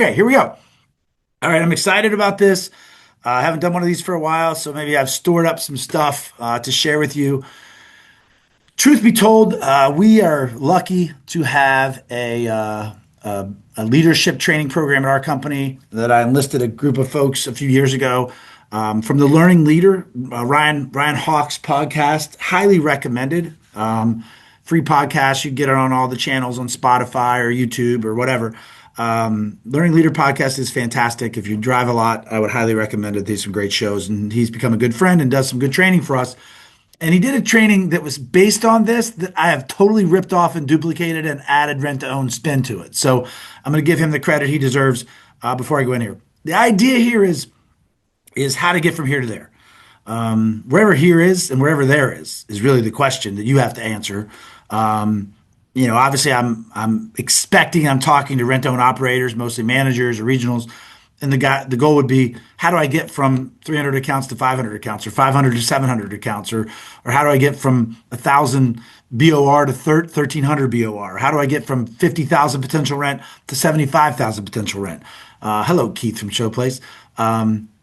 Okay, here we go. All right, I'm excited about this. I haven't done one of these for a while, so maybe I've stored up some stuff to share with you. Truth be told, we are lucky to have a leadership training program at our company that I enlisted a group of folks a few years ago from the Learning Leader, Ryan Hawk's podcast. Highly recommended. Free podcast. You can get it on all the channels on Spotify or YouTube or whatever. Learning Leader podcast is fantastic. If you drive a lot, I would highly recommend it. There's some great shows, and he's become a good friend and does some good training for us. And he did a training that was based on this that I have totally ripped off and duplicated and added rent to own spin to it. So I'm going to give him the credit he deserves before I go in here. The idea here is how to get from here to there. Wherever here is and wherever there is really the question that you have to answer. Obviously I'm expecting I'm talking to rent own operators, mostly managers or regionals. And the goal would be, how do I get from 300 accounts to 500 accounts, or 500 to 700 accounts, or how do I get from 1,000 BOR to 1,300 BOR? How do I get from 50,000 potential rent to 75,000 potential rent? Hello, Keith from Showplace.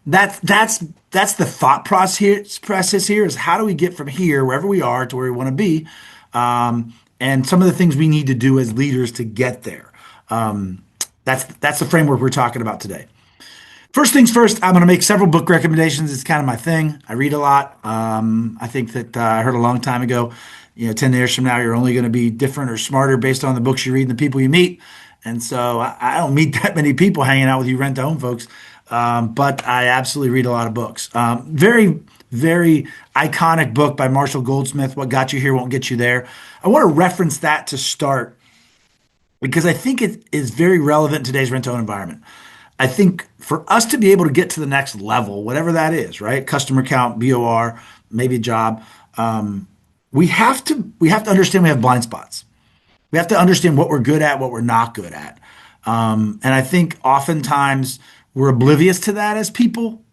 That's the thought process here is, how do we get from here, wherever we are, to where we want to be, and some of the things we need to do as leaders to get there. That's the framework we're talking about today. First things first, I'm going to make several book recommendations. It's kind of my thing. I read a lot. I think that I heard a long time ago, 10 years from now, you're only going to be different or smarter based on the books you read and the people you meet. And so I don't meet that many people hanging out with you rent-to-own folks, but I absolutely read a lot of books. Very, very iconic book by Marshall Goldsmith, What Got You Here Won't Get You There. I want to reference that to start because I think it is very relevant in today's rent-to-own environment. I think for us to be able to get to the next level, whatever that is, right? Customer count, BOR, maybe a job. We have to understand we have blind spots. We have to understand what we're good at, what we're not good at. And I think oftentimes we're oblivious to that as people.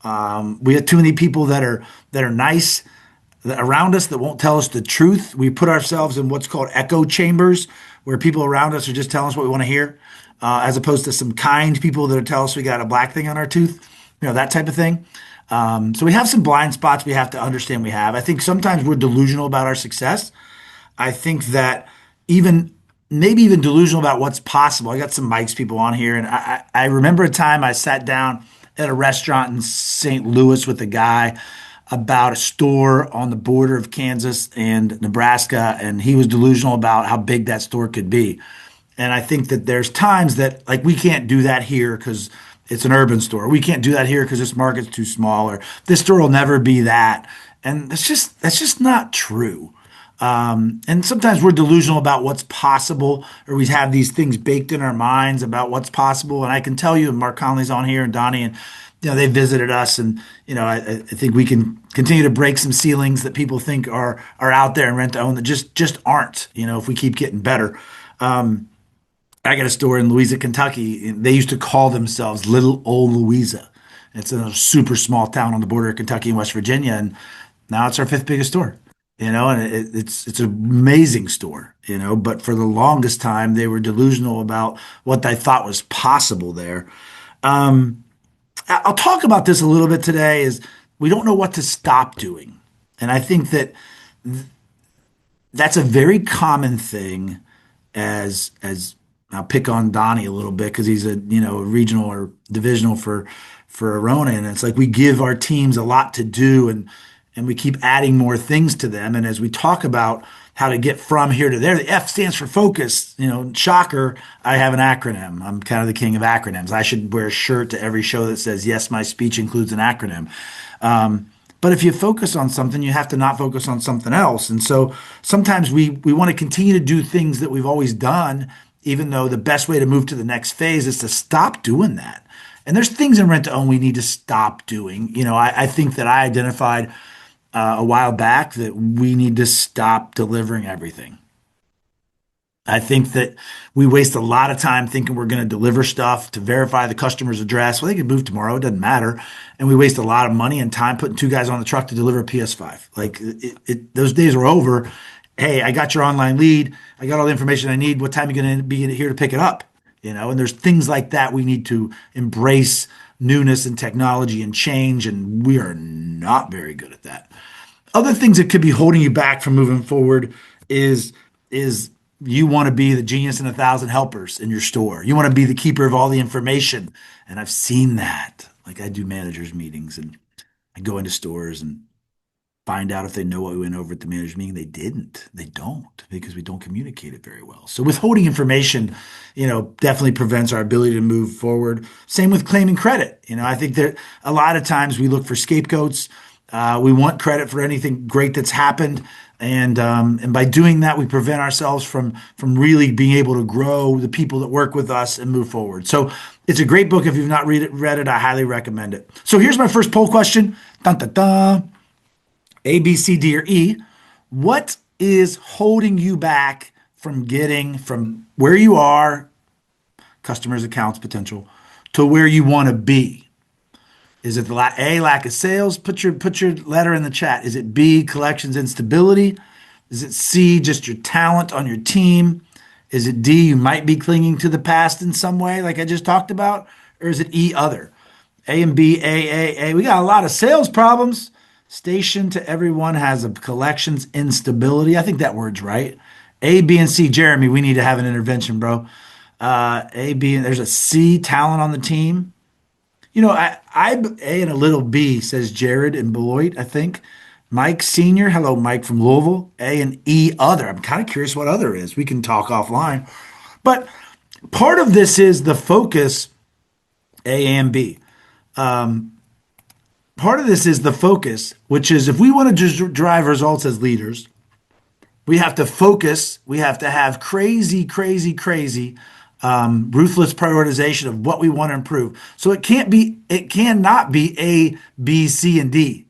We have too many people that are nice around us that won't tell us the truth. We put ourselves in what's called echo chambers, where people around us are just telling us what we want to hear, as opposed to some kind people that tell us we got a black thing on our tooth, that type of thing. So we have some blind spots we have to understand we have. I think sometimes we're delusional about our success. I think that maybe even delusional about what's possible. I got some Mike's people on here, and I remember a time I sat down at a restaurant in St. Louis with a guy about a store on the border of Kansas and Nebraska, and he was delusional about how big that store could be. And I think that there's times that, like, we can't do that here because it's an urban store. We can't do that here because this market's too small, or this store will never be that. And that's just not true. And sometimes we're delusional about what's possible, or we have these things baked in our minds about what's possible. And I can tell you, and Mark Conley's on here, and Donnie, and they visited us, and I think we can continue to break some ceilings that people think are out there in rent to own that just aren't. If we keep getting better. I got a store in Louisa, Kentucky. They used to call themselves Little Old Louisa. It's a super small town on the border of Kentucky and West Virginia, and now it's our fifth biggest store. And it's an amazing store. But for the longest time, they were delusional about what they thought was possible there. I'll talk about this a little bit today. Is we don't know what to stop doing, and I think that that's a very common thing. As I'll pick on Donnie a little bit because he's a regional or divisional for Arona, and it's like we give our teams a lot to do, and we keep adding more things to them. And as we talk about how to get from here to there, the F stands for focus. Shocker, I have an acronym. I'm kind of the king of acronyms. I should wear a shirt to every show that says, yes, my speech includes an acronym. But if you focus on something, you have to not focus on something else. And so sometimes we want to continue to do things that we've always done, even though the best way to move to the next phase is to stop doing that. And there's things in rent to own we need to stop doing. I think that I identified a while back that we need to stop delivering everything. I think that we waste a lot of time thinking we're going to deliver stuff to verify the customer's address. Well, they can move tomorrow. It doesn't matter. And we waste a lot of money and time putting two guys on the truck to deliver a PS5. Like those days are over. Hey, I got your online lead. I got all the information I need. What time are you going to be here to pick it up? and there's things like that we need to embrace newness and technology and change, and we are not very good at that. Other things that could be holding you back from moving forward is you want to be the genius in a thousand helpers in your store. You want to be the keeper of all the information. And I've seen that. Like I do managers meetings and I go into stores and find out if they know what we went over at the managers meeting. They didn't. They don't because we don't communicate it very well. So withholding information, definitely prevents our ability to move forward. Same with claiming credit. I think that a lot of times we look for scapegoats. We want credit for anything great that's happened, and by doing that, we prevent ourselves from really being able to grow the people that work with us and move forward. So it's a great book. If you've not read it, I highly recommend it. So here's my first poll question. Dun, dun, dun. A, B, C, D, or E. What is holding you back from getting from where you are, customers, accounts, potential, to where you want to be? Is it A, lack of sales? Put your letter in the chat. Is it B, collections instability? Is it C, just your talent on your team? Is it D, you might be clinging to the past in some way, like I just talked about? Or is it E, other? A and B, A. We got a lot of sales problems. Station to everyone has a collections instability. I think that word's right. A, B, and C. Jeremy, we need to have an intervention, bro. A, B, and there's a C, talent on the team. I A and a little B, says Jared and Beloit, I think. Mike Senior, hello, Mike from Louisville. A and E, other. I'm kind of curious what other is. We can talk offline. But part of this is the focus, A and B. Part of this is the focus, which is if we want to just drive results as leaders, we have to focus. We have to have crazy, crazy, crazy, ruthless prioritization of what we want to improve. So it cannot be A, B, C, and D.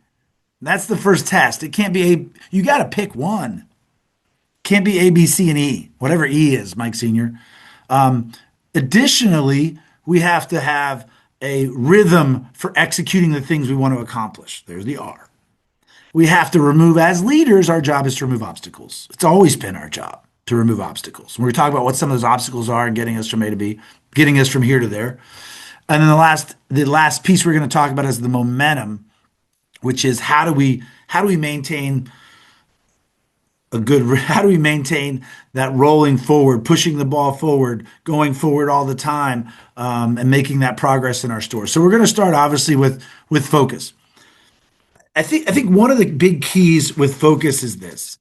That's the first test. It can't be A. You got to pick one. Can't be A, B, C, and E, whatever E is, Mike Senior. Additionally, we have to have a rhythm for executing the things we want to accomplish. There's the R. We have to remove, as leaders, our job is to remove obstacles. It's always been our job to remove obstacles. When we talk about what some of those obstacles are and getting us from A to B, getting us from here to there. And then the last piece we're going to talk about is the momentum, which is how do we maintain how do we maintain that rolling forward, pushing the ball forward, going forward all the time, and making that progress in our stores. So we're going to start obviously with focus. I think one of the big keys with focus is this.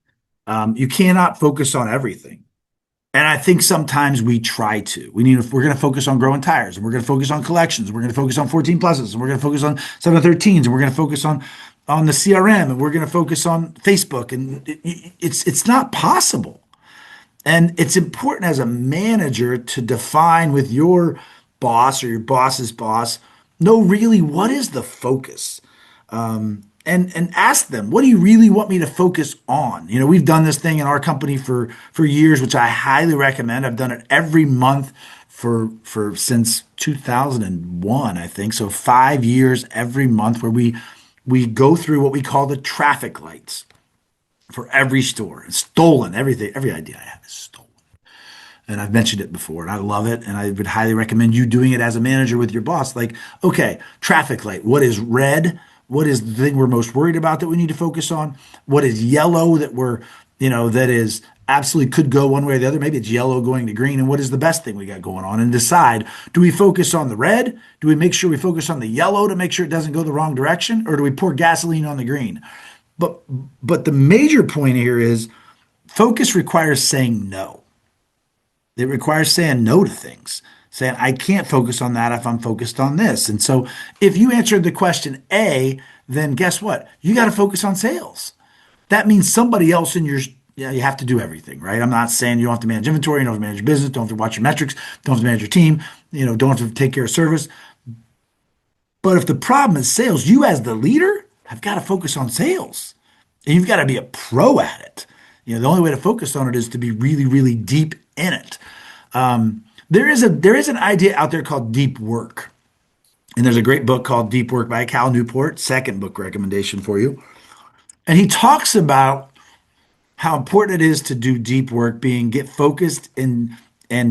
You cannot focus on everything. And I think sometimes we try to. We're going to focus on growing tires, and we're going to focus on collections, and we're going to focus on 14 pluses, and we're going to focus on 713s, and we're going to focus on the CRM, and we're going to focus on Facebook. And it's not possible. And it's important as a manager to define with your boss or your boss's boss, know really what is the focus. And ask them, what do you really want me to focus on? We've done this thing in our company for years, which I highly recommend. I've done it every month for since 2001, I think. So 5 years every month, where we go through what we call the traffic lights for every store. It's stolen. Everything, every idea I have is stolen. And I've mentioned it before, and I love it. And I would highly recommend you doing it as a manager with your boss. Like, okay, traffic light. What is red? What is the thing we're most worried about that we need to focus on? What is yellow that is absolutely could go one way or the other? Maybe it's yellow going to green. And what is the best thing we got going on? And decide, do we focus on the red? Do we make sure we focus on the yellow to make sure it doesn't go the wrong direction? Or do we pour gasoline on the green? But the major point here is focus requires saying no. It requires saying no to things. Saying, I can't focus on that if I'm focused on this. And so if you answered the question A, then guess what? You got to focus on sales. That means somebody else in your, you have to do everything, right? I'm not saying you don't have to manage inventory, you don't have to manage your business, don't have to watch your metrics, don't have to manage your team, don't have to take care of service. But if the problem is sales, you as the leader have got to focus on sales. And you've got to be a pro at it. The only way to focus on it is to be really, really deep in it. There is an idea out there called deep work. And there's a great book called Deep Work by Cal Newport, second book recommendation for you. And he talks about how important it is to do deep work, get focused and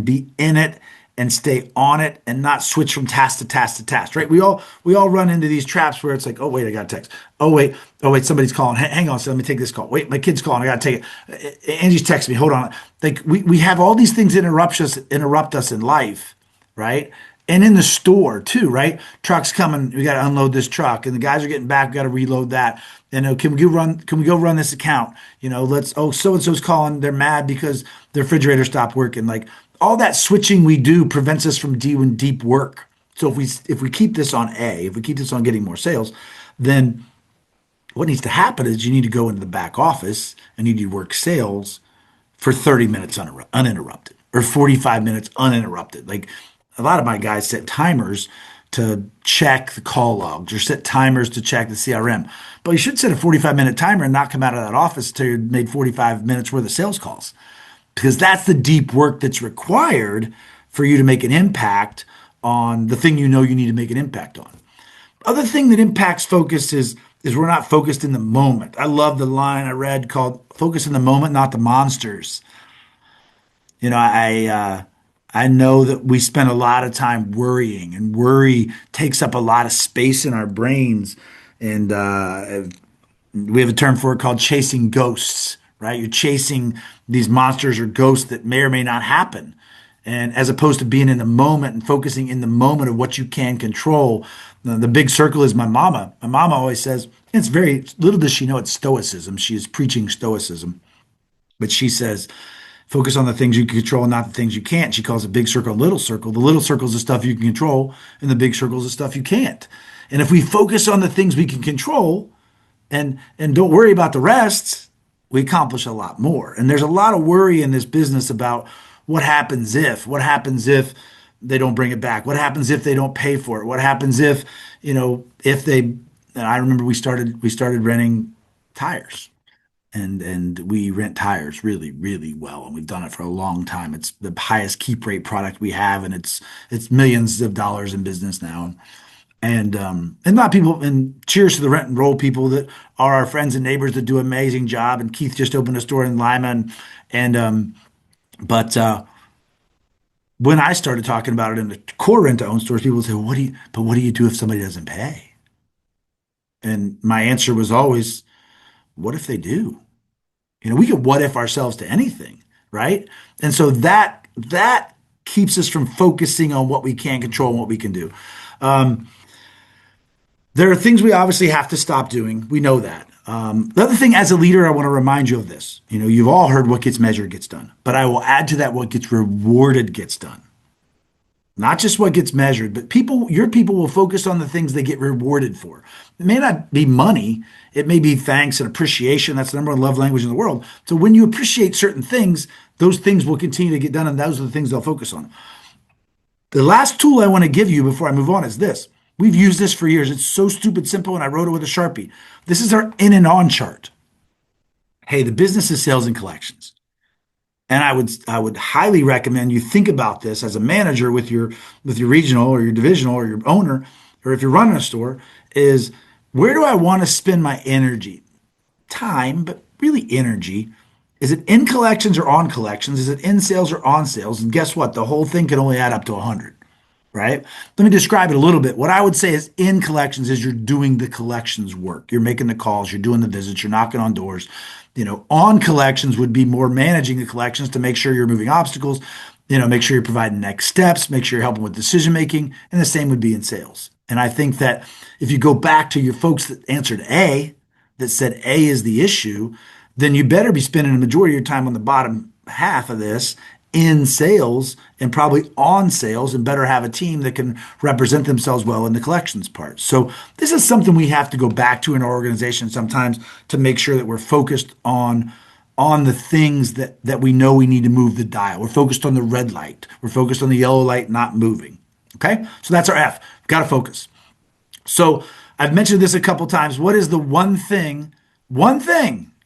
be in it and stay on it and not switch from task to task to task, right? We all run into these traps where it's like, oh wait, I got a text. Oh wait, somebody's calling. Hang on, so let me take this call. Wait, my kid's calling. I gotta take it. Angie's texting me. Hold on. Like we have all these things interrupt us in life, right? And in the store too, right? Truck's coming. We got to unload this truck, and the guys are getting back. We got to reload that. And can we go run? Can we go run this account? Let's. Oh, so and so's calling. They're mad because their refrigerator stopped working. Like all that switching we do prevents us from doing deep work. So if we keep this on if we keep this on getting more sales, then what needs to happen is you need to go into the back office and you need to work sales for 30 minutes uninterrupted or 45 minutes uninterrupted. Like a lot of my guys set timers to check the call logs or set timers to check the CRM. But you should set a 45-minute timer and not come out of that office until you've made 45 minutes worth of sales calls. Because that's the deep work that's required for you to make an impact on the thing you need to make an impact on. Other thing that impacts focus is we're not focused in the moment. I love the line I read called "Focus in the moment, not the monsters." I know that we spend a lot of time worrying, and worry takes up a lot of space in our brains. And we have a term for it called chasing ghosts, right? You're chasing these monsters or ghosts that may or may not happen. And as opposed to being in the moment and focusing in the moment of what you can control, the big circle is my mama. My mama always says, it's very little does she know it's stoicism. She is preaching stoicism. But she says, focus on the things you can control and not the things you can't. She calls it big circle, little circle. The little circle is the stuff you can control, and the big circle is the stuff you can't. And if we focus on the things we can control and don't worry about the rest, we accomplish a lot more. And there's a lot of worry in this business about what happens if they don't bring it back? What happens if they don't pay for it? What happens if they, and I remember we started renting tires and we rent tires really, really well. And we've done it for a long time. It's the highest keep rate product we have. And it's millions of dollars in business now. And a lot of people, and cheers to the rent and roll people that are our friends and neighbors that do an amazing job. And Keith just opened a store in Lima but when I started talking about it in the core rent-to-own stores, people would say, what do you do if somebody doesn't pay? And my answer was always, what if they do? We could what if ourselves to anything, right? And so that keeps us from focusing on what we can control and what we can do. There are things we obviously have to stop doing. We know that. The other thing, as a leader, I want to remind you of this. You've all heard what gets measured gets done, but I will add to that what gets rewarded gets done. Not just what gets measured, but your people will focus on the things they get rewarded for. It may not be money. It may be thanks and appreciation. That's the number one love language in the world. So when you appreciate certain things, those things will continue to get done, and those are the things they'll focus on. The last tool I want to give you before I move on is this. We've used this for years. It's so stupid simple, and I wrote it with a Sharpie. This is our in and on chart. Hey, the business is sales and collections. And I would highly recommend you think about this as a manager with your regional or your divisional or your owner, or if you're running a store, is where do I want to spend my energy? Time, but really energy. Is it in collections or on collections? Is it in sales or on sales? And guess what? The whole thing can only add up to 100. Right? Let me describe it a little bit. What I would say is in collections is you're doing the collections work. You're making the calls, you're doing the visits, you're knocking on doors. On collections would be more managing the collections to make sure you're moving obstacles, make sure you're providing next steps, make sure you're helping with decision making. And the same would be in sales. And I think that if you go back to your folks that answered A, that said A is the issue, then you better be spending the majority of your time on the bottom half of this in sales and probably on sales, and better have a team that can represent themselves well in the collections part. So this is something we have to go back to in our organization sometimes to make sure that we're focused on the things that we know we need to move the dial. We're focused on the red light. We're focused on the yellow light not moving. Okay? So that's our F. Got to focus. So I've mentioned this a couple times. What is the one thing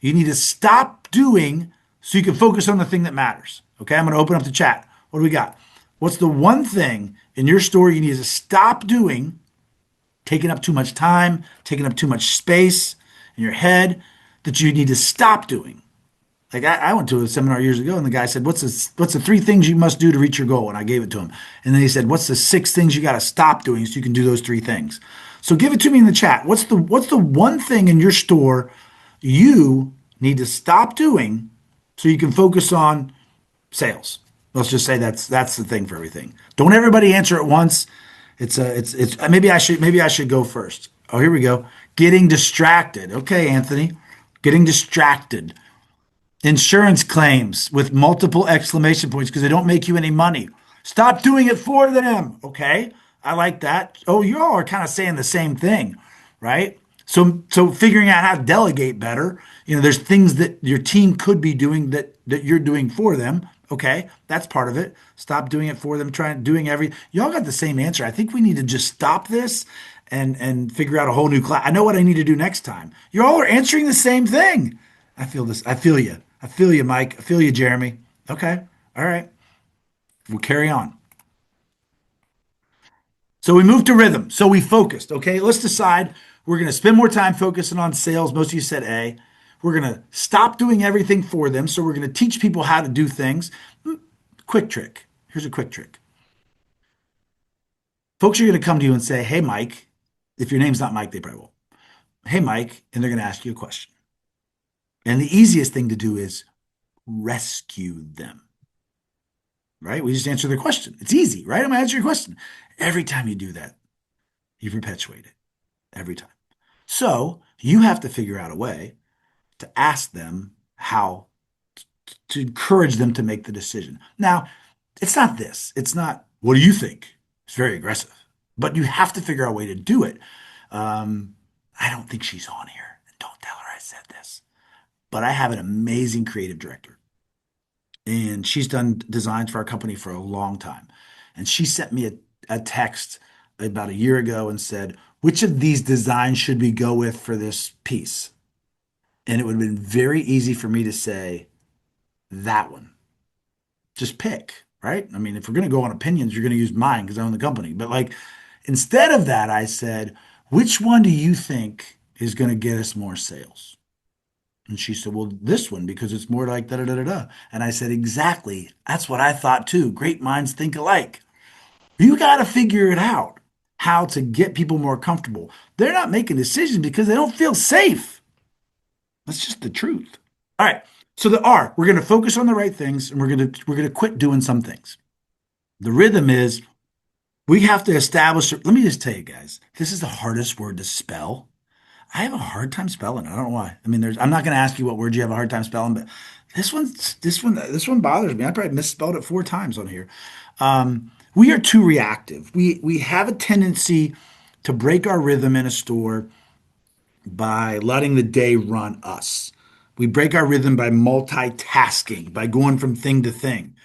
you need to stop doing so you can focus on the thing that matters? Okay, I'm going to open up the chat. What do we got? What's the one thing in your store you need to stop doing, taking up too much time, taking up too much space in your head, that you need to stop doing? Like I went to a seminar years ago, and the guy said, what's the three things you must do to reach your goal?" And I gave it to him. And then he said, "What's the six things you got to stop doing so you can do those three things?" So give it to me in the chat. What's the one thing in your store you need to stop doing so you can focus on sales? Let's just say that's the thing for everything. Don't everybody answer at once. It's maybe I should go first. Oh, here we go. Getting distracted. Okay, Anthony. Getting distracted. Insurance claims with multiple exclamation points because they don't make you any money. Stop doing it for them. Okay, I like that. Oh, you all are kind of saying the same thing, right? So figuring out how to delegate better. There's things that your team could be doing that you're doing for them. Okay, that's part of it. Stop doing it for them. Trying doing every. Y'all got the same answer. I think we need to just stop this and figure out a whole new class. I know what I need to do next time. You all are answering the same thing. I feel this. I feel you. I feel you, Mike. I feel you, Jeremy. Okay. All right. We'll carry on. So we moved to rhythm. So we focused. Okay. Let's decide we're going to spend more time focusing on sales. Most of you said A. We're going to stop doing everything for them. So we're going to teach people how to do things. Quick trick. Here's a quick trick. Folks are going to come to you and say, "Hey, Mike." If your name's not Mike, they probably will. "Hey, Mike." And they're going to ask you a question. And the easiest thing to do is rescue them. Right? We just answer the question. It's easy, right? I'm gonna answer your question. Every time you do that, you perpetuate it. Every time. So you have to figure out a way to ask them how to encourage them to make the decision. Now, it's not this. It's not, "What do you think?" It's very aggressive. But you have to figure out a way to do it. I don't think she's on here. Don't tell her I said this. But I have an amazing creative director, and she's done designs for our company for a long time. And she sent me a text about a year ago and said, "Which of these designs should we go with for this piece?" And it would have been very easy for me to say, "That one. Just pick," right? I mean, if we're going to go on opinions, you're going to use mine because I own the company. But like, instead of that, I said, "Which one do you think is going to get us more sales?" And she said, "Well, this one, because it's more like da da da da da." And I said, "Exactly. That's what I thought too. Great minds think alike." You got to figure it out how to get people more comfortable. They're not making decisions because they don't feel safe. That's just the truth. All right. So the R, we're going to focus on the right things, and we're going to quit doing some things. The rhythm is we have to establish. Let me just tell you guys, this is the hardest word to spell. I have a hard time spelling. I don't know why. I mean, I'm not going to ask you what word you have a hard time spelling, but this one bothers me. I probably misspelled it 4 times on here. We are too reactive. We have a tendency to break our rhythm in a store by letting the day run us. We break our rhythm by multitasking, by going from thing to thing.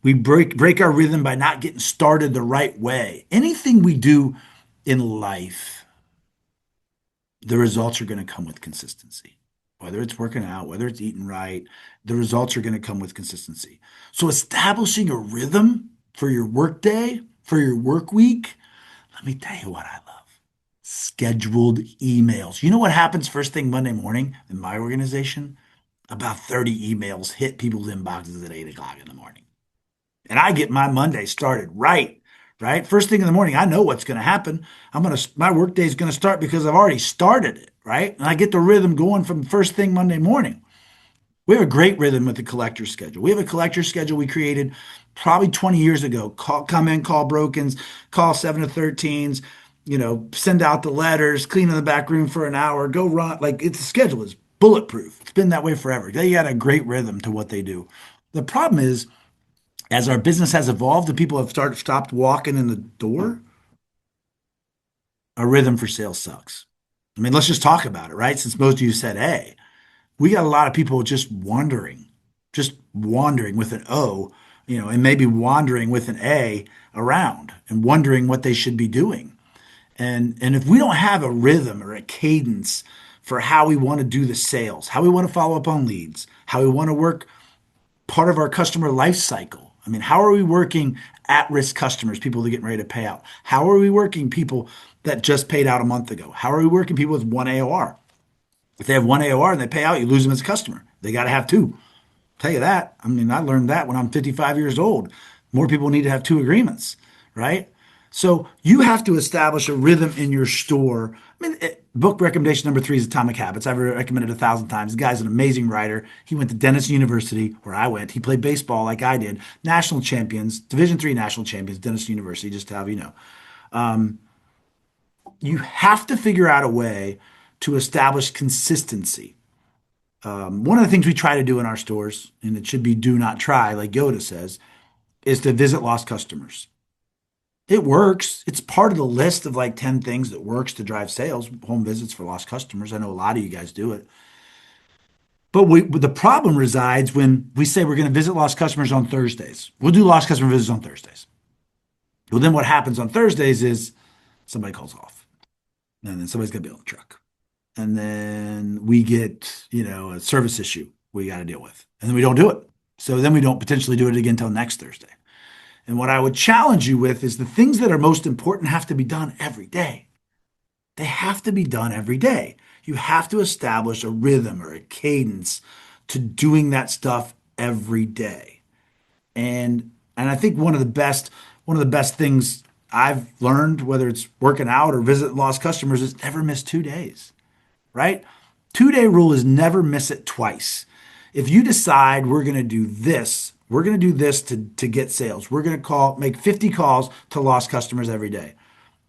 We break our rhythm by not getting started the right way. Anything we do in life, the results are going to come with consistency. Whether it's working out, whether it's eating right, the results are going to come with consistency. So establishing a rhythm for your work day, for your work week, let me tell you what I love. Scheduled emails. You know what happens first thing Monday morning in my organization? About 30 emails hit people's inboxes at 8 o'clock in the morning. And I get my Monday started right? First thing in the morning, I know what's going to happen. My work day is going to start because I've already started it, right? And I get the rhythm going from first thing Monday morning. We have a great rhythm with the collector schedule. We have a collector schedule we created probably 20 years ago. Come in, call brokens, call 7 to 13s, send out the letters, clean in the back room for an hour, go run. Like the schedule is bulletproof. It's been that way forever. They got a great rhythm to what they do. The problem is, as our business has evolved and people have stopped walking in the door, our rhythm for sales sucks. I mean, let's just talk about it, right? Since most of you said A, we got a lot of people just wandering with an O, and maybe wandering with an A around and wondering what they should be doing. And if we don't have a rhythm or a cadence for how we want to do the sales, how we want to follow up on leads, how we want to work part of our customer life cycle. I mean, how are we working at-risk customers, people that are getting ready to pay out? How are we working people that just paid out a month ago? How are we working people with one AOR? If they have one AOR and they pay out, you lose them as a customer. They got to have two. Tell you that. I mean, I learned that when I'm 55 years old. More people need to have two agreements, right? So you have to establish a rhythm in your store. I mean, book recommendation number three is Atomic Habits. I've recommended it 1,000 times. The guy's an amazing writer. He went to Denison University, where I went. He played baseball like I did. National champions, Division III national champions, Denison University, just to have you know. You have to figure out a way to establish consistency. One of the things we try to do in our stores, and it should be do not try, like Yoda says, is to visit lost customers. It works. It's part of the list of like 10 things that works to drive sales, home visits for lost customers. I know a lot of you guys do it. But the problem resides when we say we're going to visit lost customers on Thursdays. We'll do lost customer visits on Thursdays. Well, then what happens on Thursdays is somebody calls off, and then somebody's going to be on the truck. And then we get, a service issue we got to deal with. And then we don't do it. So then we don't potentially do it again until next Thursday. And what I would challenge you with is the things that are most important have to be done every day. They have to be done every day. You have to establish a rhythm or a cadence to doing that stuff every day. And I think one of the best things I've learned, whether it's working out or visiting lost customers, is never miss 2 days, right? 2 day rule is never miss it twice. If you decide we're going to do this to get sales. We're going to make 50 calls to lost customers every day.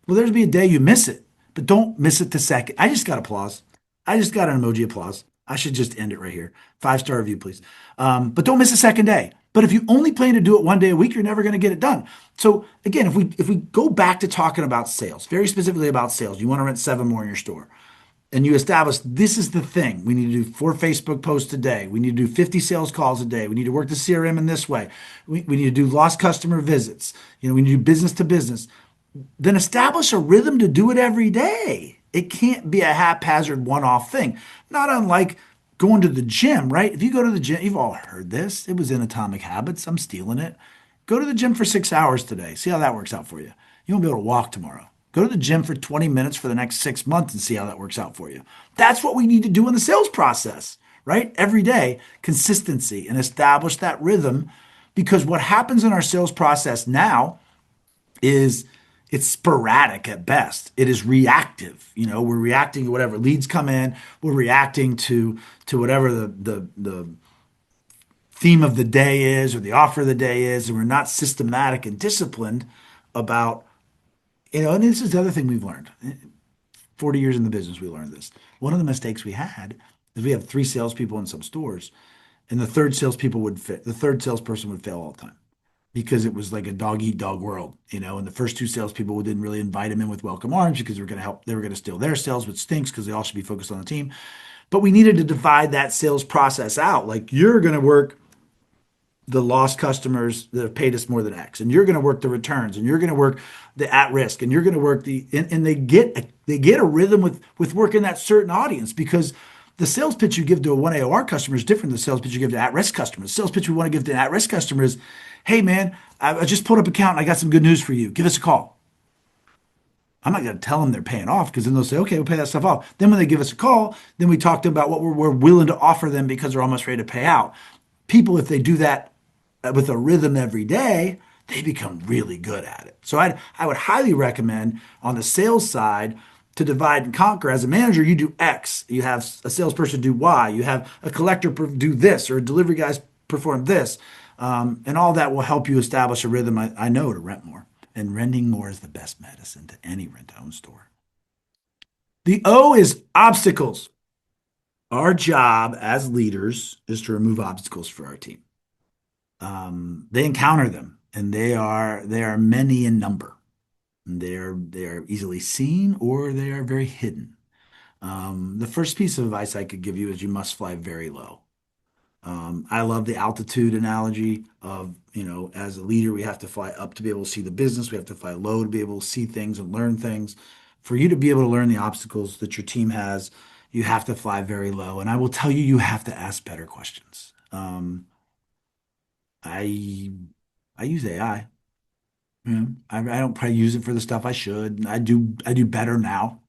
Well, there's be a day you miss it, but don't miss it the second. I just got applause. I just got an emoji applause. I should just end it right here. 5-star review, please. But don't miss a second day. But if you only plan to do it one day a week, you're never going to get it done. So again, if we go back to talking about sales, very specifically about sales, you want to rent 7 more in your store and you establish this is the thing. We need to do 4 Facebook posts a day. We need to do 50 sales calls a day. We need to work the CRM in this way. We need to do lost customer visits. We need to do business to business. Then establish a rhythm to do it every day. It can't be a haphazard one-off thing. Not unlike going to the gym, right? If you go to the gym, you've all heard this. It was in Atomic Habits. I'm stealing it. Go to the gym for 6 hours today. See how that works out for you. You won't be able to walk tomorrow. Go to the gym for 20 minutes for the next 6 months and see how that works out for you. That's what we need to do in the sales process, right? Every day, consistency and establish that rhythm because what happens in our sales process now is it's sporadic at best. It is reactive. We're reacting to whatever leads come in. We're reacting to whatever the theme of the day is or the offer of the day is, and we're not systematic and disciplined about, and this is the other thing we've learned. 40 years in the business, we learned this. One of the mistakes we had is we have 3 salespeople in some stores, and the third salesperson would fail all the time because it was like a dog eat dog world, and the first 2 salespeople didn't really invite him in with welcome arms because they were going to steal their sales, which stinks because they all should be focused on the team. But we needed to divide that sales process out. Like you're going to work the lost customers that have paid us more than X, and you're going to work the returns, and you're going to work the at risk, and you're going to work and they get a rhythm with working that certain audience because the sales pitch you give to a 1 AOR customer is different than the sales pitch you give to at-risk customers. The sales pitch we want to give to an at-risk customer is, hey man, I just pulled up an account and I got some good news for you. Give us a call. I'm not going to tell them they're paying off because then they'll say, okay, we'll pay that stuff off. Then when they give us a call, then we talk to them about what we're willing to offer them because they're almost ready to pay out. People, if they do that with a rhythm every day, they become really good at it. So I would highly recommend on the sales side to divide and conquer. As a manager, you do X. You have a salesperson do Y. You have a collector do this, or a delivery guys perform this. And all that will help you establish a rhythm, I know, to rent more. And renting more is the best medicine to any rent-to-own store. The O is obstacles. Our job as leaders is to remove obstacles for our team. They encounter them, and they are many in number. They are easily seen or they are very hidden. The first piece of advice I could give you is you must fly very low. I love the altitude analogy of, as a leader, we have to fly up to be able to see the business. We have to fly low to be able to see things and learn things. For you to be able to learn the obstacles that your team has, you have to fly very low. And I will tell you, you have to ask better questions. I I use AI. I don't probably use it for the stuff I should. I do better now.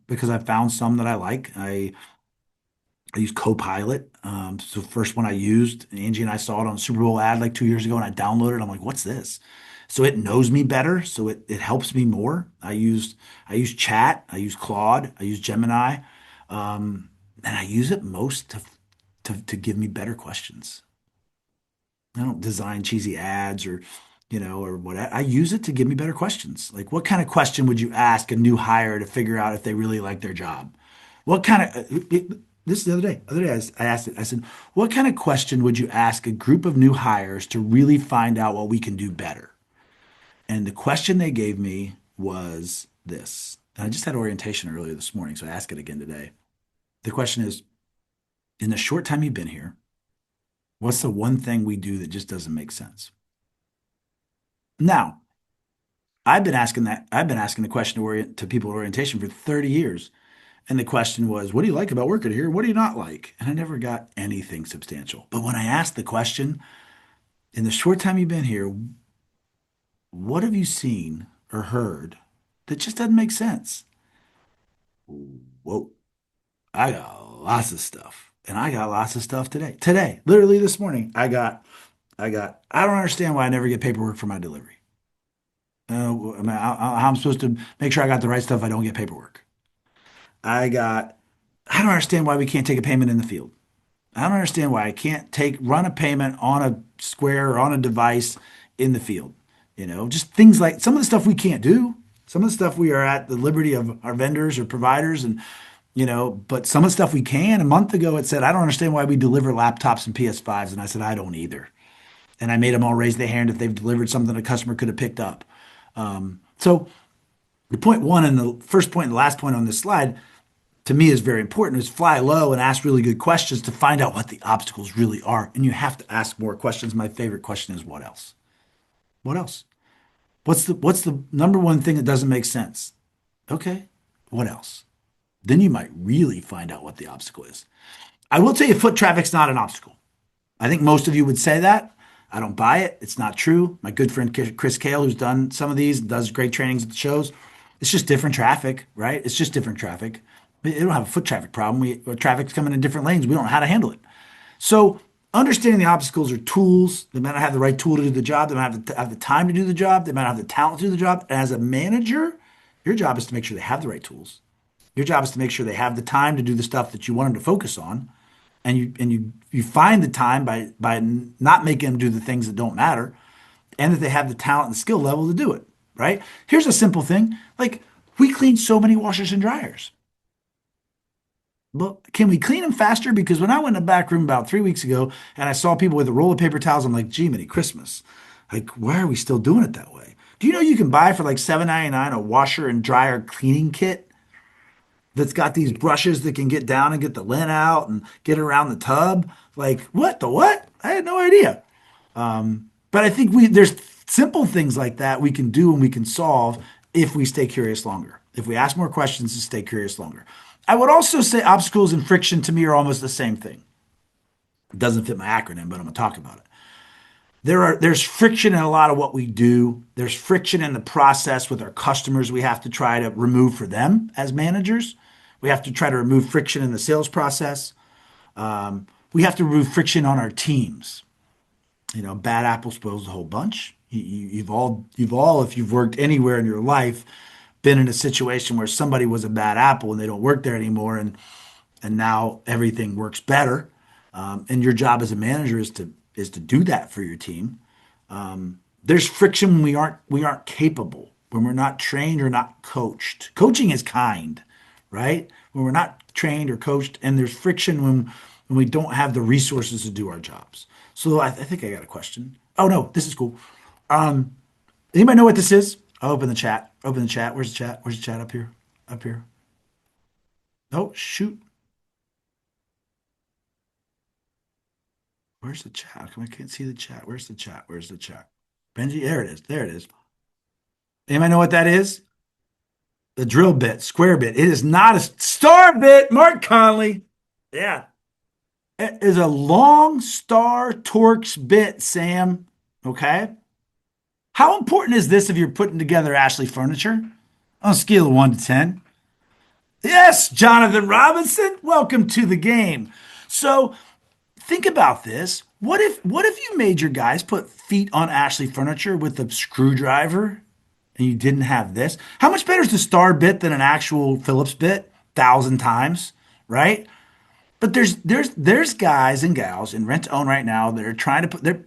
because I found some that I like. I use Copilot. So first one I used, Angie and I saw it on a Super Bowl ad like 2 years ago, and I downloaded it. I'm like, what's this? So it knows me better, so it helps me more. I use Chat, I use Claude, I use Gemini, and I use it most to give me better questions. I don't design cheesy ads or what. I use it to give me better questions. Like, what kind of question would you ask a new hire to figure out if they really like their job? What kind of this is the other day. I asked it. I said, "What kind of question would you ask a group of new hires to really find out what we can do better?" And the question they gave me was this. And I just had orientation earlier this morning, so I asked it again today. The question is, in the short time you've been here, what's the one thing we do that just doesn't make sense? Now, I've been asking the question to people at orientation for 30 years. And the question was, what do you like about working here? What do you not like? And I never got anything substantial. But when I asked the question, in the short time you've been here, what have you seen or heard that just doesn't make sense? Whoa, I got lots of stuff. And I got lots of stuff today. Today, literally this morning, I don't understand why I never get paperwork for my delivery. I mean, how I'm supposed to make sure I got the right stuff if I don't get paperwork. I got, I don't understand why we can't take a payment in the field. I don't understand why I can't run a payment on a square or on a device in the field. Just things like some of the stuff we can't do. Some of the stuff we are at the liberty of our vendors or providers, but some of the stuff we can. A month ago, it said, I don't understand why we deliver laptops and PS5s. And I said, I don't either. And I made them all raise their hand if they've delivered something a customer could have picked up. So the point one and the first point and the last point on this slide to me is very important is fly low and ask really good questions to find out what the obstacles really are. And you have to ask more questions. My favorite question is what else? What else? What's the number one thing that doesn't make sense? Okay, what else? Then you might really find out what the obstacle is. I will tell you foot traffic's not an obstacle. I think most of you would say that. I don't buy it. It's not true. My good friend Chris Kale, who's done some of these, does great trainings at the shows. It's just different traffic, right? It's just different traffic. They don't have a foot traffic problem. Traffic's coming in different lanes. We don't know how to handle it. So understanding the obstacles are tools. They might not have the right tool to do the job. They might have the time to do the job. They might not have the talent to do the job. And as a manager, your job is to make sure they have the right tools. Your job is to make sure they have the time to do the stuff that you want them to focus on, and you find the time by not making them do the things that don't matter, and that they have the talent and skill level to do it. Right? Here's a simple thing: like we clean so many washers and dryers. But can we clean them faster? Because when I went in the back room about 3 weeks ago and I saw people with a roll of paper towels, I'm like, gee, many Christmas. Like, why are we still doing it that way? Do you know you can buy for like $7.99 a washer and dryer cleaning kit that's got these brushes that can get down and get the lint out and get around the tub? Like, what the what? I had no idea. But I think there's simple things like that we can do and we can solve if we stay curious longer. If we ask more questions and stay curious longer. I would also say obstacles and friction to me are almost the same thing. It doesn't fit my acronym, but I'm going to talk about it. There's friction in a lot of what we do. There's friction in the process with our customers we have to try to remove for them as managers. We have to try to remove friction in the sales process. We have to remove friction on our teams. Bad apple spoils the whole bunch. You've all, if you've worked anywhere in your life, been in a situation where somebody was a bad apple and they don't work there anymore, and now everything works better. And your job as a manager is to do that for your team. There's friction when we aren't capable, when we're not trained or not coached. Coaching is kind, right? When we're not trained or coached, and there's friction when we don't have the resources to do our jobs. So I think I got a question. Oh no, this is cool. Um, Anybody know what this is? I'll open the chat. Open the chat. Where's the chat? Where's the chat up here? Up here. Oh shoot. Where's the chat? I can't see the chat. Where's the chat? Where's the chat? Benji, there it is. There it is. Anybody know what that is? The drill bit, square bit. It is not a star bit, Mark Conley. Yeah. It is a long star Torx bit, Sam. Okay. How important is this if you're putting together Ashley furniture? On a scale of 1 to 10. Yes, Jonathan Robinson, welcome to the game. So think about this. What if you made your guys put feet on Ashley furniture with a screwdriver and you didn't have this? How much better is the star bit than an actual Phillips bit? Thousand times, right? But there's guys and gals in rent to own right now that are trying to put they're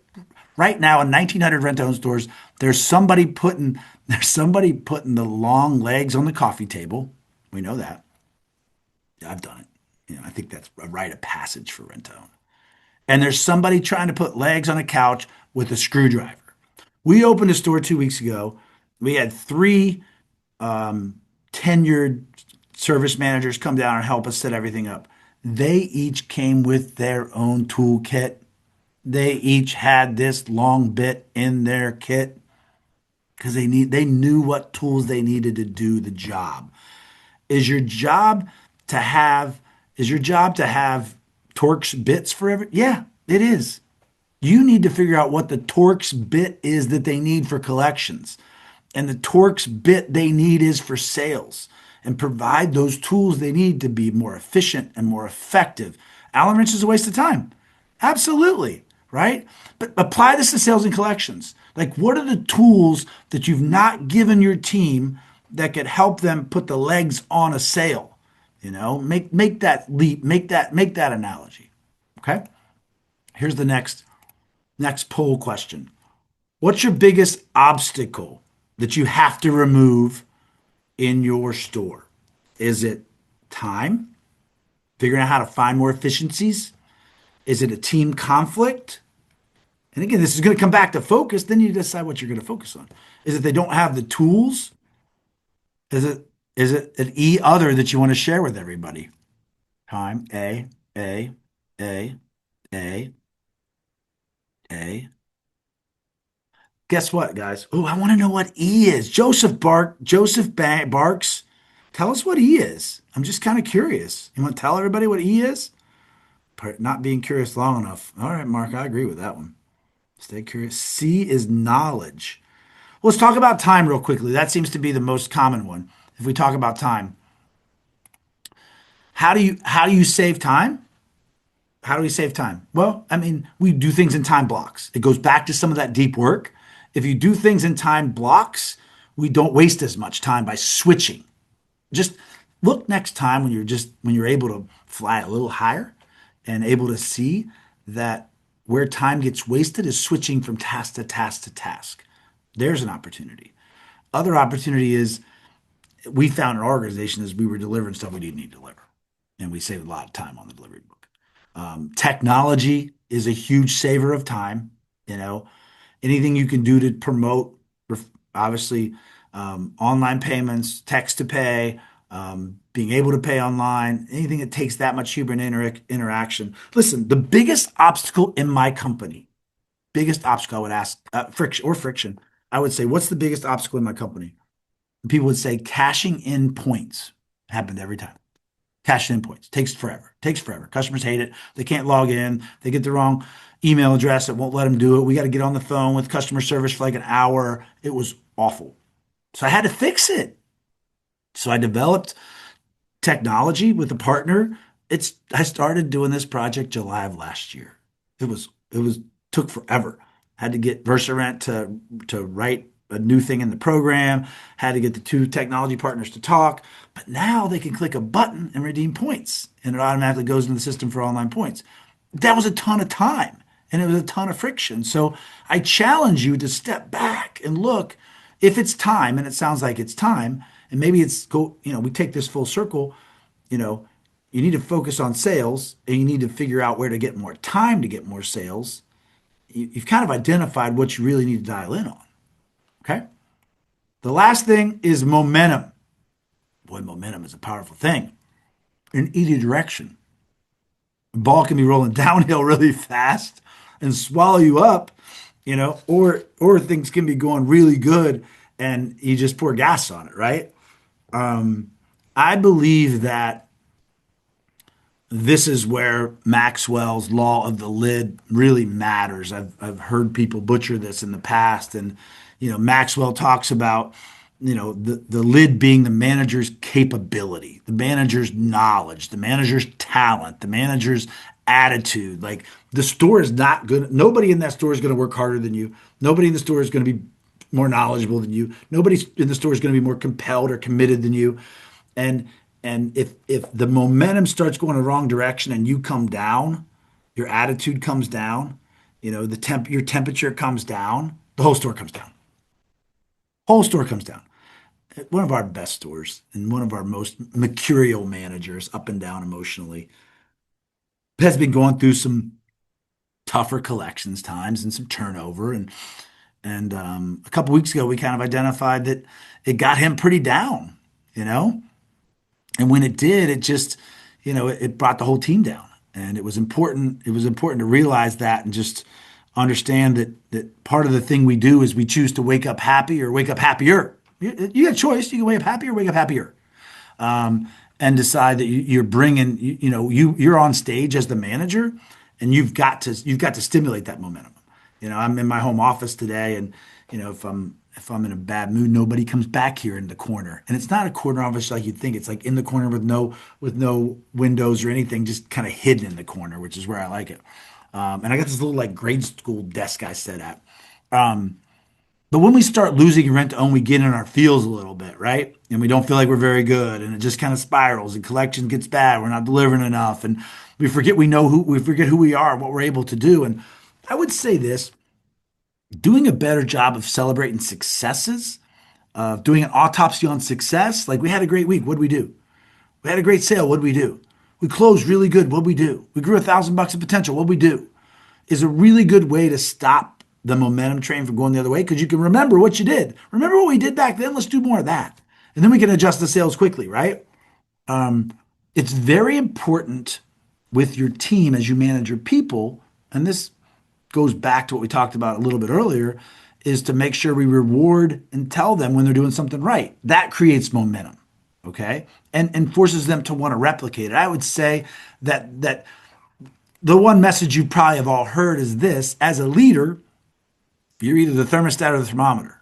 right now in 1900 rent to own stores. There's somebody putting the long legs on the coffee table. We know that. I've done it. I think that's a rite of passage for rent to own. And there's somebody trying to put legs on a couch with a screwdriver. We opened a store 2 weeks ago. We had three tenured service managers come down and help us set everything up. They each came with their own toolkit. They each had this long bit in their kit because they knew what tools they needed to do the job. Is your job to have is your job to have Torx bits for every? Yeah, it is. You need to figure out what the Torx bit is that they need for collections. And the Torx bit they need is for sales and provide those tools they need to be more efficient and more effective. Allen wrench is a waste of time. Absolutely, right? But apply this to sales and collections. Like, what are the tools that you've not given your team that could help them put the legs on a sale? Make that leap, make that analogy. Okay? Here's the next poll question. What's your biggest obstacle that you have to remove in your store? Is it time? Figuring out how to find more efficiencies? Is it a team conflict? And again, this is going to come back to focus. Then you decide what you're going to focus on. Is it they don't have the tools? Is it an E other that you want to share with everybody? Time. A, A, A, A. Guess what, guys? Oh, I want to know what E is. Barks. Tell us what E is. I'm just kind of curious. You want to tell everybody what E is? Not being curious long enough. All right, Mark, I agree with that one. Stay curious. C is knowledge. Well, let's talk about time real quickly. That seems to be the most common one. If we talk about time, how do you save time? How do we save time? Well, I mean, we do things in time blocks. It goes back to some of that deep work. If you do things in time blocks, we don't waste as much time by switching. Just look next time when you're able to fly a little higher and able to see that where time gets wasted is switching from task to task to task. There's an opportunity. Other opportunity is we found in our organization is we were delivering stuff we didn't need to deliver, and we saved a lot of time on the delivery book. Technology is a huge saver of time. You know, anything you can do to promote, obviously, online payments, text to pay, being able to pay online, anything that takes that much human interaction. Listen, the biggest obstacle in my company, biggest obstacle I would ask, friction. I would say, what's the biggest obstacle in my company? And people would say cashing in points. Happened every time. Cashing in points takes forever. Takes forever. Customers hate it. They can't log in. They get the wrong email address. It won't let them do it. We got to get on the phone with customer service for like an hour. It was awful. So I had to fix it. So I developed technology with a partner. I started doing this project July of last year. It was took forever. Had to get VersaRent to write a new thing in the program. Had to get the two technology partners to talk. But now they can click a button and redeem points, and it automatically goes into the system for online points. That was a ton of time, and it was a ton of friction. So I challenge you to step back and look if it's time, and it sounds like it's time, and maybe we take this full circle, you know, you need to focus on sales and you need to figure out where to get more time to get more sales. You've kind of identified what you really need to dial in on. Okay. The last thing is momentum. Boy, momentum is a powerful thing in either direction. The ball can be rolling downhill really fast and swallow you up, or things can be going really good and you just pour gas on it, right? I believe that this is where Maxwell's law of the lid really matters. I've heard people butcher this in the past, and Maxwell talks about the lid being the manager's capability, the manager's knowledge, the manager's talent, the manager's attitude. Like the store is not good. Nobody in that store is going to work harder than you. Nobody in the store is going to be more knowledgeable than you. Nobody in the store is going to be more compelled or committed than you. And if the momentum starts going the wrong direction and you come down, your attitude comes down, your temperature comes down, the whole store comes down. Whole store comes down. One of our best stores and one of our most mercurial managers, up and down emotionally, has been going through some tougher collections times and some turnover. And a couple weeks ago, we kind of identified that it got him pretty down, you know. And when it did, it just, it brought the whole team down. And it was important. It was important to realize that and just understand that part of the thing we do is we choose to wake up happy or wake up happier. You got a choice. You can wake up happy or wake up happier, and decide that you're bringing, you're on stage as the manager, and you've got to stimulate that momentum. I'm in my home office today, and if I'm in a bad mood, nobody comes back here in the corner, and it's not a corner office like you'd think. It's like in the corner with no windows or anything, just kind of hidden in the corner, which is where I like it. And I got this little like grade school desk I sit at. But when we start losing rent to own, we get in our feels a little bit, right? And we don't feel like we're very good, and it just kind of spirals, and collection gets bad. We're not delivering enough, and we forget who we are, what we're able to do. And I would say this: doing a better job of celebrating successes, of doing an autopsy on success. Like we had a great week. What did we do? We had a great sale. What did we do? We closed really good. What did we do? We grew $1,000 in potential. What did we do? Is a really good way to stop the momentum train from going the other way because you can remember what you did. Remember what we did back then? Let's do more of that. And then we can adjust the sales quickly, right? It's very important with your team as you manage your people. And this goes back to what we talked about a little bit earlier, is to make sure we reward and tell them when they're doing something right. That creates momentum, okay? And forces them to want to replicate it. I would say that the one message you probably have all heard is this: as a leader, you're either the thermostat or the thermometer.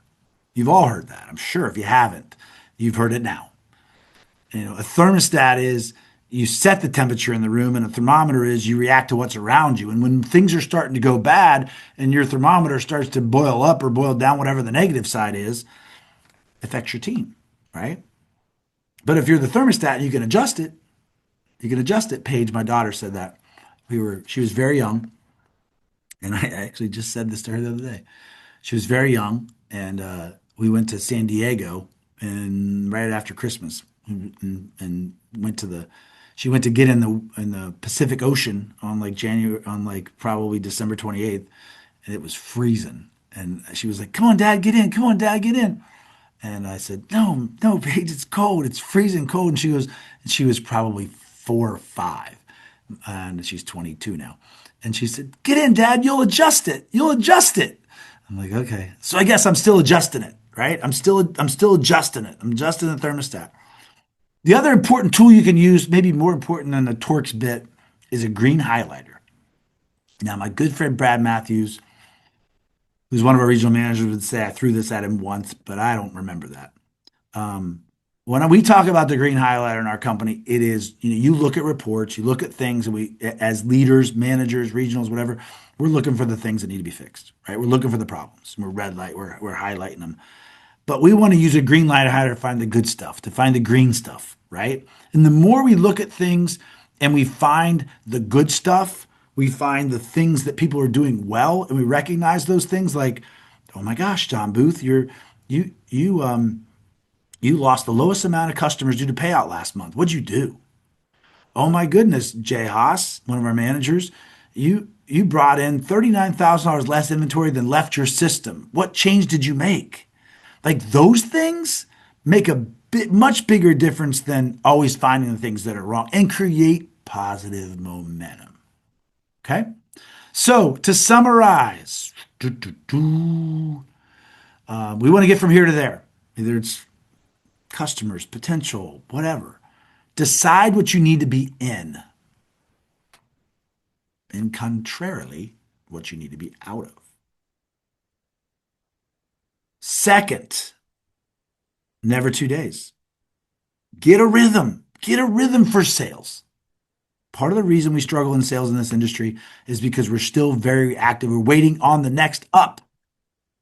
You've all heard that. I'm sure if you haven't, you've heard it now. A thermostat is you set the temperature in the room, and a thermometer is you react to what's around you. And when things are starting to go bad and your thermometer starts to boil up or boil down, whatever the negative side is, affects your team, right? But if you're the thermostat and you can adjust it, you can adjust it. Paige, my daughter, said that. She was very young, and I actually just said this to her the other day. She was very young, and we went to San Diego, and right after Christmas, and went to the. She went to get in the Pacific Ocean on like probably December 28th, and it was freezing. And she was like, "Come on, Dad, get in! Come on, Dad, get in!" And I said, "No, no, Paige, it's cold. It's freezing cold." And she was probably 4 or 5, and she's 22 now. And she said, "Get in, Dad. You'll adjust it. You'll adjust it." I'm like, "Okay." So I guess I'm still adjusting it, right? I'm still adjusting it. I'm adjusting the thermostat. The other important tool you can use, maybe more important than the Torx bit, is a green highlighter. Now, my good friend Brad Matthews, who's one of our regional managers, would say I threw this at him once, but I don't remember that. Um, when we talk about the green highlighter in our company, it is, you look at reports, you look at things, and we, as leaders, managers, regionals, whatever, we're looking for the things that need to be fixed, right? We're looking for the problems. We're red light, we're highlighting them. But we want to use a green light highlighter to find the good stuff, to find the green stuff, right? And the more we look at things and we find the good stuff, we find the things that people are doing well, and we recognize those things like, oh my gosh, John Booth, you lost the lowest amount of customers due to payout last month. What'd you do? Oh my goodness, Jay Haas, one of our managers, you brought in $39,000 less inventory than left your system. What change did you make? Like those things make a much bigger difference than always finding the things that are wrong and create positive momentum. Okay? So to summarize, we want to get from here to there. Either it's customers, potential, whatever. Decide what you need to be in, and contrarily, what you need to be out of. 2nd, never 2 days. Get a rhythm. Get a rhythm for sales. Part of the reason we struggle in sales in this industry is because we're still very active. We're waiting on the next up.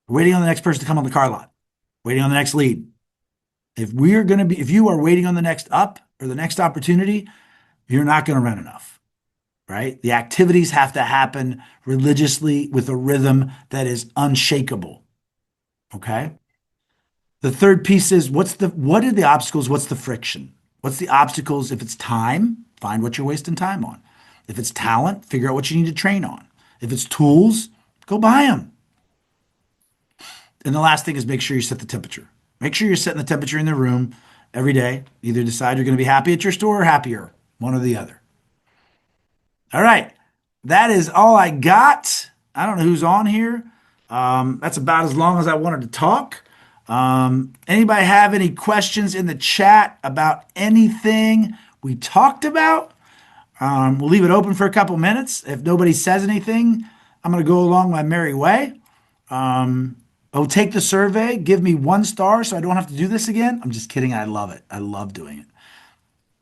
We're waiting on the next person to come on the car lot, waiting on the next lead. If you are waiting on the next up or the next opportunity, you're not going to run enough, right? The activities have to happen religiously with a rhythm that is unshakable. Okay. The third piece is what are the obstacles? What's the friction? What's the obstacles? If it's time, find what you're wasting time on. If it's talent, figure out what you need to train on. If it's tools, go buy them. And the last thing is make sure you set the temperature. Make sure you're setting the temperature in the room every day. Either decide you're going to be happy at your store or happier, one or the other. All right. That is all I got. I don't know who's on here. That's about as long as I wanted to talk. Anybody have any questions in the chat about anything we talked about? We'll leave it open for a couple minutes. If nobody says anything, I'm going to go along my merry way. Oh, take the survey, give me 1 star so I don't have to do this again. I'm just kidding. I love it. I love doing it.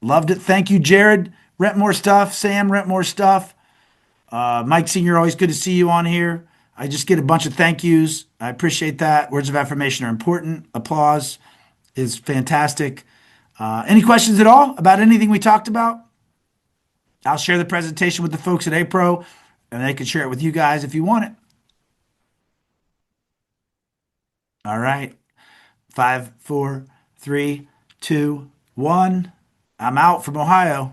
Loved it. Thank you, Jared. Rent more stuff. Sam, rent more stuff. Mike Sr., always good to see you on here. I just get a bunch of thank yous. I appreciate that. Words of affirmation are important. Applause is fantastic. Any questions at all about anything we talked about? I'll share the presentation with the folks at APRO, and they can share it with you guys if you want it. All right. 5, 4, 3, 2, 1. I'm out from Ohio.